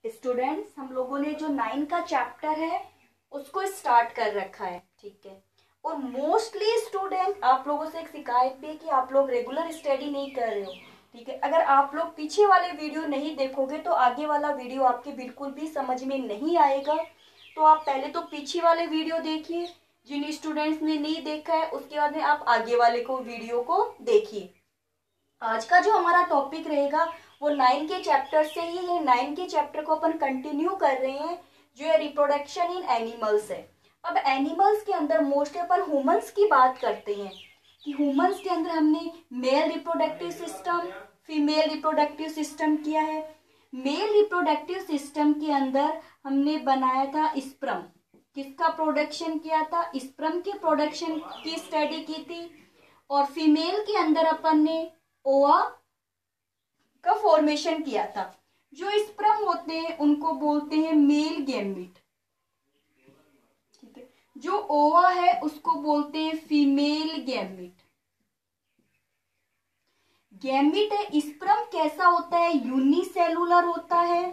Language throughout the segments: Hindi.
स्टूडेंट्स, हम लोगों ने जो 9 का चैप्टर है उसको स्टार्ट कर रखा है, ठीक है। और मोस्टली स्टूडेंट आप लोगों से एक शिकायत भी है कि आप लोग रेगुलर स्टडी नहीं कर रहे हो, ठीक है। अगर आप लोग पीछे वाले वीडियो नहीं देखोगे तो आगे वाला वीडियो आपके बिल्कुल भी समझ में नहीं आएगा। तो आप पहले तो पीछे वाले वीडियो देखिए, जिन स्टूडेंट्स ने नहीं देखा है उसके बाद में आप आगे वाले को वीडियो को देखिए। आज का जो हमारा टॉपिक रहेगा वो 9 के चैप्टर से ही है। 9 के चैप्टर को अपन कंटिन्यू कर रहे हैं, जो है रिप्रोडक्शन इन एनिमल्स है। अब एनिमल्स के अंदर मोस्टली अपन ह्यूमंस की बात करते हैं कि ह्यूमंस के अंदर हमने male reproductive system, female reproductive system किया है। मेल रिप्रोडक्टिव सिस्टम के अंदर हमने बनाया था स्पर्म, किसका प्रोडक्शन किया था, स्पर्म के प्रोडक्शन की स्टडी की थी। और फीमेल के अंदर अपन ने ओवा का फॉर्मेशन किया था। जो स्पर्म होते हैं उनको बोलते हैं मेल गैमीट, ठीक है। जो ओवा है उसको बोलते हैं फीमेल गैमीट। गैमीट है, स्पर्म कैसा होता है, यूनिसेलुलर होता है,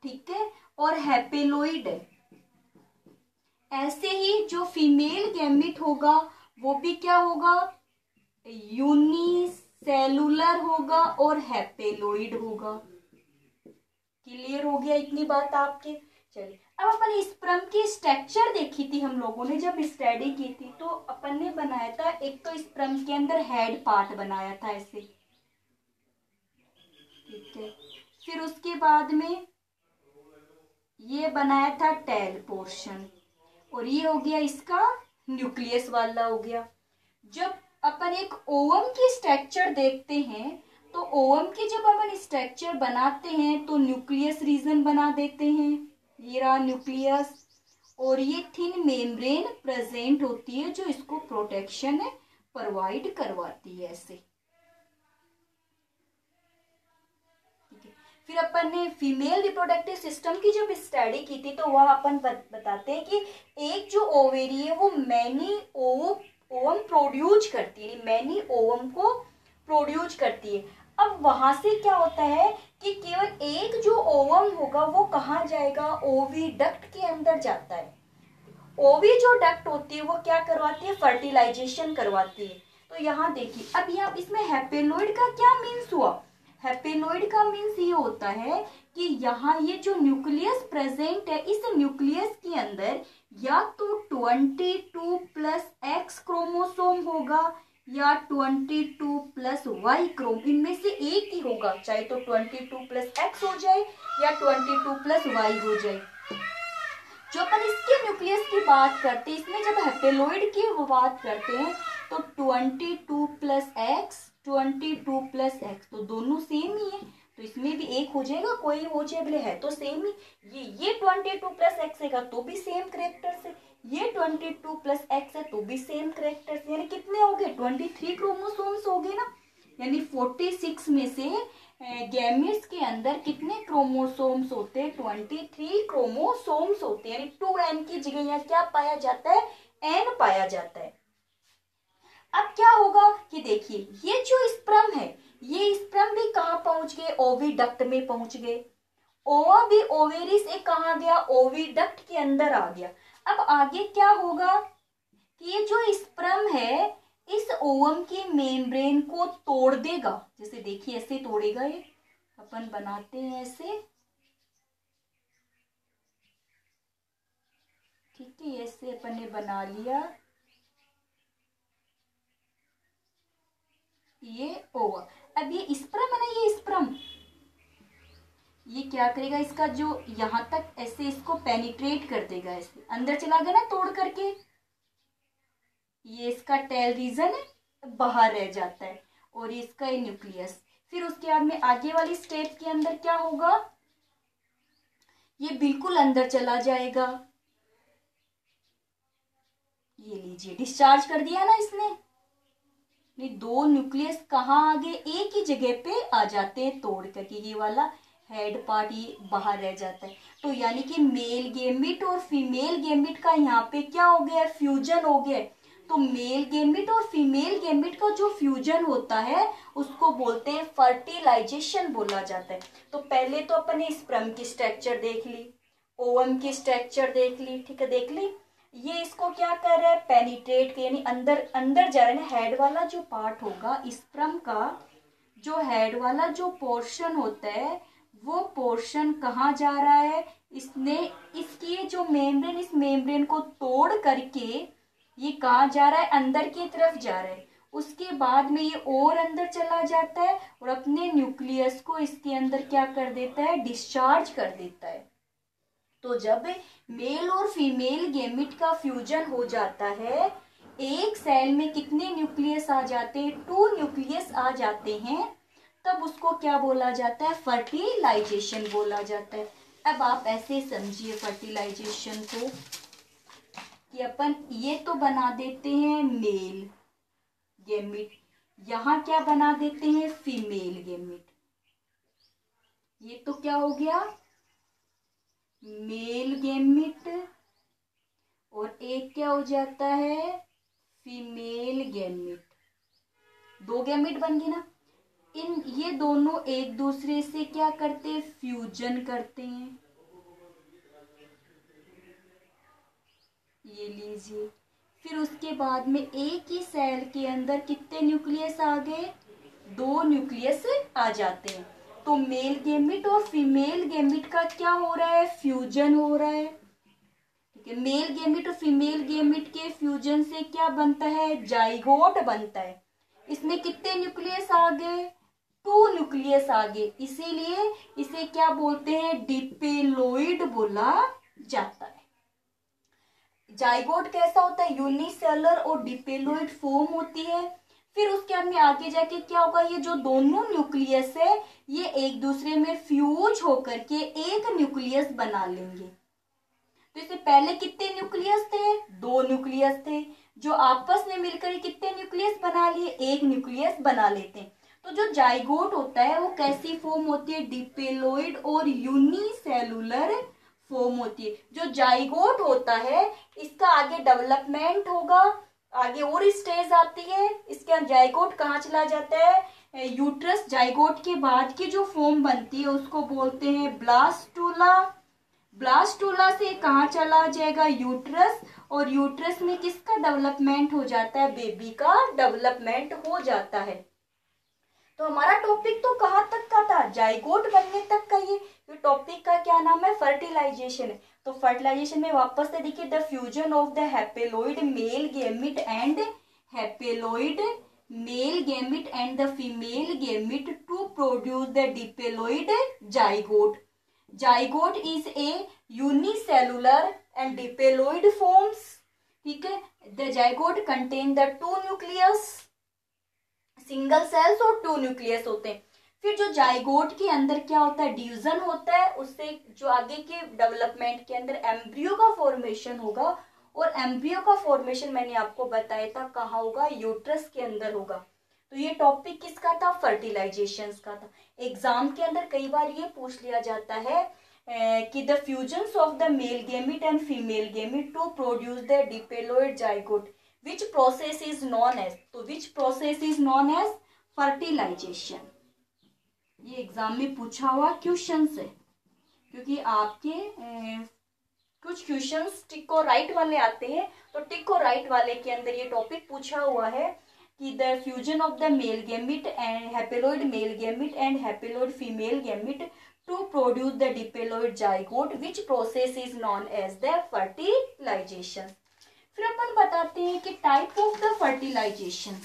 ठीक है, और हैपेलोइड है। ऐसे ही जो फीमेल गैमीट होगा वो भी क्या होगा, यूनिसेलुलर होगा और हैपेलोइड होगा। क्लियर हो गया इतनी बात आपके। चलिए अब अपन स्पर्म की स्ट्रक्चर देखी थी हम लोगों ने जब स्टडी की थी, तो अपन ने बनाया था एक तो स्पर्म के अंदर हेड पार्ट बनाया था ऐसे, ठीक है। फिर उसके बाद में ये बनाया था टेल पोर्शन, और ये हो गया इसका न्यूक्लियस वाला हो गया। जब अपन एक ओवम की स्ट्रक्चर देखते हैं तो ओवम की जब अपन स्ट्रक्चर बनाते हैं तो न्यूक्लियस रीजन बना देते हैं, ये रहा न्यूक्लियस। और ये थिन मेम्ब्रेन प्रेजेंट होती है जो इसको प्रोटेक्शन प्रोवाइड करवाती है ऐसे। फिर अपन ने फीमेल रिप्रोडक्टिव सिस्टम की जब स्टडी की थी तो वह अपन बताते हैं कि एक जो ओवेरी है वो मैनी ओवम प्रोड्यूस करती है, मैनी ओवम को प्रोड्यूस करती है। अब वहां से क्या होता है कि केवल एक जो ओवम होगा वो कहाँ जाएगा, ओवी डक्ट के अंदर जाता है। ओवी जो डक्ट होती है वो क्या करवाती है, फर्टिलाइजेशन करवाती है। तो यहाँ देखिए, अब यहाँ इसमें हैपेलोइड का क्या मीन्स हुआ, हैपेलोइड का मीन्स ये होता है कि यहाँ ये जो न्यूक्लियस प्रेजेंट है, इस न्यूक्लियस के अंदर या तो 22 प्लस एक्स क्रोमोसोम होगा या 22 प्लस वाई क्रोम, इनमें से एक ही होगा, चाहे तो 22 प्लस एक्स हो जाए या 22 प्लस वाई हो जाए। जो अपन इसके न्यूक्लियस की बात करते हैं, इसमें जब हैपेलोइड की बात करते हैं तो 22 प्लस एक्स 22 प्लस एक्स तो दोनों सेम ही है, तो इसमें भी एक हो जाएगा, कोई हो जाए, बोले है तो सेम ही। ये 22 प्लस एक्स है तो भी सेम करेक्टर से, ये 22 प्लस एक्स है तो भी सेम करेक्टर से, यानी कितने हो गए, 23 क्रोमोसोम्स हो गए ना। यानी 46 में से गैमेट्स के अंदर कितने क्रोमोसोम्स होते हैं, 23 क्रोमोसोम्स होते हैं। यानी 2n की जगह यहाँ क्या पाया जाता है, n पाया जाता है। अब क्या होगा कि देखिए ये जो स्पर्म है, ये स्पर्म भी कहाँ पहुंच गए, ओविडक्ट में पहुंच गए। ओवा भी ओवेरी से कहाँ गया, ओविडक्ट के अंदर आ गया। अब आगे क्या होगा कि ये जो स्पर्म है इस ओवम के मेम्ब्रेन को तोड़ देगा, जैसे देखिए ऐसे तोड़ेगा, ये अपन बनाते हैं ऐसे, ठीक है, ऐसे अपन ने बना लिया, ये ओवा। अब ये स्पर्म है ना, ये स्पर्म ये क्या करेगा, इसका जो यहां तक ऐसे इसको पेनिट्रेट कर देगा, ऐसे अंदर चला गया ना तोड़ करके, ये इसका टेल रीजन है, बाहर रह जाता है, और इसका ये न्यूक्लियस। फिर उसके बाद में आगे वाली स्टेप के अंदर क्या होगा, ये बिल्कुल अंदर चला जाएगा, ये लीजिए डिस्चार्ज कर दिया ना इसने। ये दो न्यूक्लियस कहाँ आ गए, एक ही जगह पे आ जाते हैं तोड़ करके, ये वाला हेड पार्ट ये बाहर रह जाता है। तो यानी कि मेल गैमेट और फीमेल गैमेट का यहाँ पे क्या हो गया, फ्यूजन हो गया। तो मेल गेमिट और फीमेल गेमिट का जो फ्यूजन होता है उसको बोलते हैं फर्टिलाइजेशन बोला जाता है। तो पहले तो अपन ने स्पर्म की स्ट्रक्चर देख ली, ओवम की स्ट्रक्चर देख ली, ठीक है, देख ली। ये इसको क्या कर रहा है, पेनिट्रेट, यानी अंदर अंदर जा रहा है ना। हेड वाला जो पार्ट होगा स्पर्म का, जो हेड वाला जो पोर्शन होता है वो पोर्शन कहाँ जा रहा है, इसने इसकी जो मेम्ब्रेन, इस मेम्ब्रेन को तोड़ करके ये कहाँ जा रहा है, अंदर की तरफ जा रहा है। उसके बाद में ये और अंदर चला जाता है और अपने न्यूक्लियस को इसके अंदर क्या कर देता है, डिस्चार्ज कर देता है। तो जब मेल और फीमेल गेमिट का फ्यूजन हो जाता है, एक सेल में कितने न्यूक्लियस आ जाते हैं, 2 न्यूक्लियस आ जाते हैं, तब उसको क्या बोला जाता है, फर्टिलाइजेशन बोला जाता है। अब आप ऐसे समझिए फर्टिलाइजेशन को कि अपन ये तो बना देते हैं मेल गेमिट, यहाँ क्या बना देते हैं, फीमेल गेमिट। ये तो क्या हो गया, मेल गेमिट, और एक क्या हो जाता है, फीमेल गेमिट। 2 गेमिट बन गए ना। ये दोनों एक दूसरे से क्या करते हैं, फ्यूजन करते हैं। ये लीजिए, फिर उसके बाद में एक ही सेल के अंदर कितने न्यूक्लियस आ गए, 2 न्यूक्लियस आ जाते हैं। तो मेल गेमिट और फीमेल गेमिट का क्या हो रहा है, फ्यूजन हो रहा है। ठीक है, मेल गेमिट और फीमेल गेमिट के फ्यूजन से क्या बनता है, जाइगोट बनता है। इसमें कितने न्यूक्लियस आ गए, 2 न्यूक्लियस आ गए, इसीलिए इसे क्या बोलते हैं, डिपेलोइड बोला जाता है। जाइगोट कैसा होता है, यूनिसेलुलर और डिपेलोइड फॉर्म होती है। फिर उसके बाद में आगे जाके क्या होगा, ये जो दोनों न्यूक्लियस है ये एक दूसरे में फ्यूज होकर के एक न्यूक्लियस बना लेंगे। तो इससे पहले कितने न्यूक्लियस थे, 2 न्यूक्लियस थे, जो आपस में मिलकर कितने न्यूक्लियस बना लिए, एक न्यूक्लियस बना लेते हैं। तो जो जाइगोट होता है वो कैसी फॉर्म होती है, डिपेलोइड और यूनिसेलुलर फॉर्म होती है। जो जाइगोट होता है इसका आगे डेवलपमेंट होगा, आगे और स्टेज आती है। इसके जाइगोट कहाँ चला जाता है, यूट्रस। जाइगोट के बाद की जो फॉर्म बनती है उसको बोलते हैं ब्लास्टूला। ब्लास्टूला से कहाँ चला जाएगा, यूट्रस, और यूट्रस में किसका डेवलपमेंट हो जाता है, बेबी का डेवलपमेंट हो जाता है। तो हमारा टॉपिक तो कहाँ तक का था, जाइगोट बनने तक का। ये टॉपिक का क्या नाम है, फर्टिलाइजेशन है। तो फर्टिलाइजेशन में वापस से देखिए, the fusion of the haploid male gamete and haploid male gamete and the female gamete to produce the diploid zygote. Zygote is a unicellular and diploid forms. ठीक है, the zygote contain the 2 nucleus, single cells और 2 न्यूक्लियस होते हैं। फिर जो जाइगोट के अंदर क्या होता है, डिवीजन होता है, उससे जो आगे के डेवलपमेंट के अंदर एम्ब्रियो का फॉर्मेशन होगा। और एम्ब्रियो का फॉर्मेशन मैंने आपको बताया था कहाँ होगा, यूट्रस के अंदर होगा। तो ये टॉपिक किसका था, फर्टिलाइजेशन का था। एग्जाम के अंदर कई बार ये पूछ लिया जाता है कि the fusions of the male gamete and female gamete to produce the diploid zygote which process is known as. तो which process is known as fertilization. ये एग्जाम में पूछा हुआ क्वेश्चन है, क्योंकि आपके कुछ क्वेश्चंस टिक और राइट वाले आते हैं। तो टिक और राइट वाले के अंदर ये टॉपिक पूछा हुआ है कि the fusion of the male gamete and haploid male gamete and haploid female gamete to produce the diploid zygote which process is known as the fertilization. फिर अपन बताते हैं कि टाइप ऑफ द फर्टिलाइजेशन।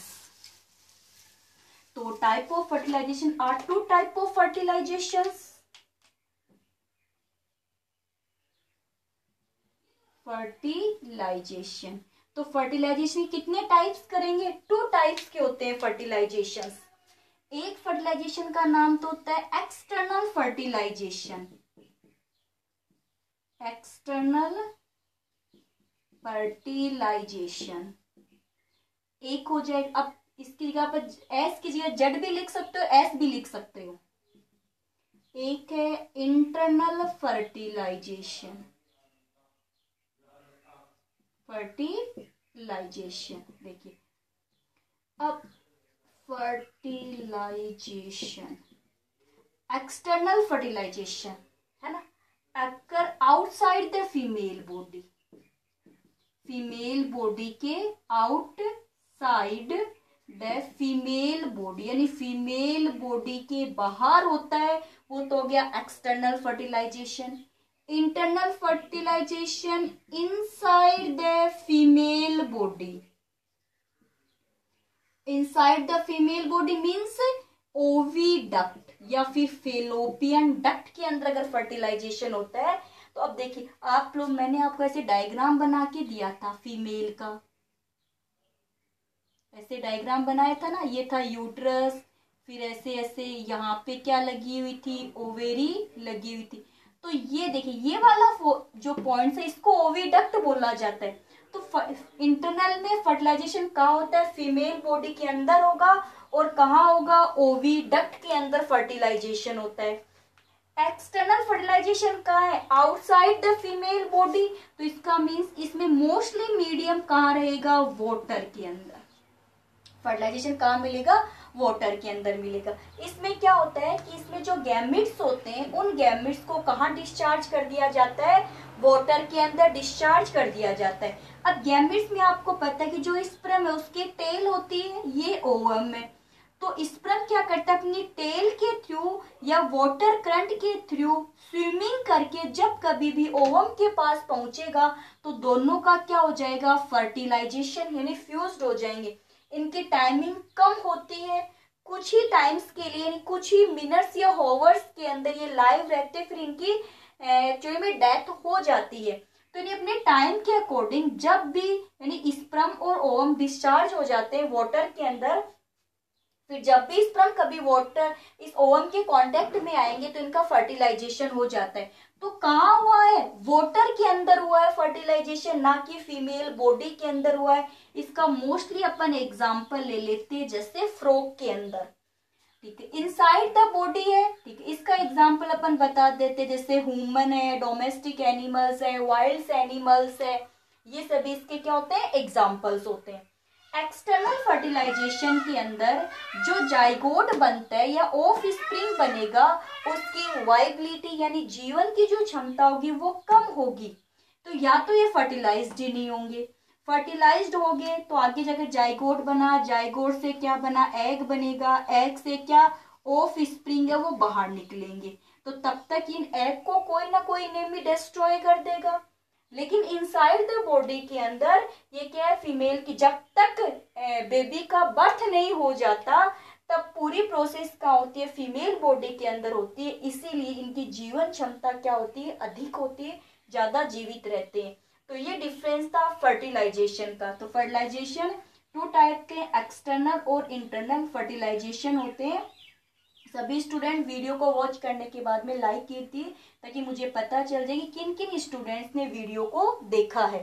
तो type of fertilization are 2 type of fertilization. Fertilization, तो फर्टिलाइजेशन कितने टाइप्स करेंगे, 2 टाइप्स के होते हैं फर्टिलाइजेशन। एक फर्टिलाइजेशन का नाम तो होता है एक्सटर्नल फर्टिलाइजेशन, एक्सटर्नल फर्टिलाइजेशन। एक हो जाए, अब इसकी जगह पर एस की जगह जेड भी लिख सकते हो, एस भी लिख सकते हो। एक है इंटरनल फर्टिलाइजेशन, फर्टिलाइजेशन। फर्टिलाइजेशन। देखिए अब फर्टिलाइजेशन, एक्सटर्नल फर्टिलाइजेशन है ना, occur outside the female body, female body के आउटसाइड द फीमेल बॉडी, यानी फीमेल बॉडी के बाहर होता है, वो तो हो गया external fertilization. Internal fertilization inside the female body, inside the female body means oviduct या फिर फेलोपियन डक्ट के अंदर अगर फर्टिलाइजेशन होता है तो अब देखिए आप लोग, मैंने आपको ऐसे डायग्राम बना के दिया था फीमेल का, ऐसे डायग्राम बनाया था ना, ये था यूट्रस, फिर ऐसे ऐसे यहाँ पे क्या लगी हुई थी, ओवेरी लगी हुई थी। तो ये देखिए ये वाला जो पॉइंट है इसको ओविडक्ट बोला जाता है। तो इंटरनल में फर्टिलाइजेशन कहाँ होता है, फीमेल बॉडी के अंदर होगा, और कहाँ होगा, ओविडक्ट के अंदर फर्टिलाइजेशन होता है। एक्सटर्नल फर्टिलाइजेशन कहाँ है, आउटसाइड द फीमेल बॉडी, तो इसका मीन्स इसमें मोस्टली मीडियम कहाँ रहेगा, वाटर के अंदर। फर्टिलाइजेशन कहाँ मिलेगा, वाटर के अंदर मिलेगा। इसमें क्या होता है कि इसमें जो गैमेट्स होते हैं उन गैमेट्स को कहाँ डिस्चार्ज कर दिया जाता है, वाटर के अंदर डिस्चार्ज कर दिया जाता है। अब गैमेट्स में आपको पता है कि जो स्पर्म है उसकी टेल होती है, ये ओवम है, तो स्पर्म क्या करता है अपनी टेल के थ्रू या वाटर करंट के थ्रू स्विमिंग करके जब कभी भी ओवम के पास पहुंचेगा तो दोनों का क्या हो जाएगा, फर्टिलाइजेशन, यानी फ्यूज्ड हो जाएंगे। इनकी टाइमिंग कम होती है, कुछ ही टाइम्स के लिए, कुछ ही मिनट्स या हॉवर्स के अंदर ये लाइव रहते हैं, फिर इनकी एक्चुअली में डेथ हो जाती है। तो इन्हें अपने टाइम के अकॉर्डिंग जब भी यानी स्पर्म और ओवम डिस्चार्ज हो जाते हैं वाटर के अंदर, फिर जब भी स्पर्म कभी वाटर इस ओवम के कांटेक्ट में आएंगे तो इनका फर्टिलाइजेशन हो जाता है। तो कहाँ हुआ है, वाटर के अंदर हुआ है फर्टिलाइजेशन, ना कि फीमेल बॉडी के अंदर हुआ है। इसका मोस्टली अपन एग्जांपल ले लेते हैं जैसे फ्रॉग के अंदर, ठीक है, इनसाइड द बॉडी है, ठीक है, इसका एग्जांपल अपन बता देते जैसे ह्यूमन है, डोमेस्टिक एनिमल्स है, वाइल्ड एनिमल्स है, ये सभी इसके क्या होते हैं, एग्जांपल्स होते हैं। एक्सटर्नल फर्टिलाइजेशन के अंदर जो जाइगोट बनता है या ऑफ स्प्रिंग बनेगा उसकी वाइबिलिटी यानी जीवन की जो क्षमता होगी वो कम होगी, तो या तो ये फर्टिलाइज्ड ही नहीं होंगे, फर्टिलाइज्ड हो गए तो आगे जाकर जाइगोट बना, जाइगोट से क्या बना, एग बनेगा, एग से क्या ऑफ स्प्रिंग है वो बाहर निकलेंगे, तो तब तक इन एग को कोई ना कोई नेमी डिस्ट्रॉय कर देगा। लेकिन इनसाइड द बॉडी के अंदर ये क्या है, फीमेल की जब तक बेबी का बर्थ नहीं हो जाता तब पूरी प्रोसेस क्या होती है, फीमेल बॉडी के अंदर होती है, इसीलिए इनकी जीवन क्षमता क्या होती है, अधिक होती है, ज्यादा जीवित रहते हैं। तो ये डिफरेंस था फर्टिलाइजेशन का। तो फर्टिलाइजेशन टू टाइप के एक्सटर्नल और इंटरनल फर्टिलाइजेशन होते हैं। सभी स्टूडेंट वीडियो को वॉच करने के बाद में लाइक कीजिए ताकि मुझे पता चल जाए कि किन किन स्टूडेंट्स ने वीडियो को देखा है।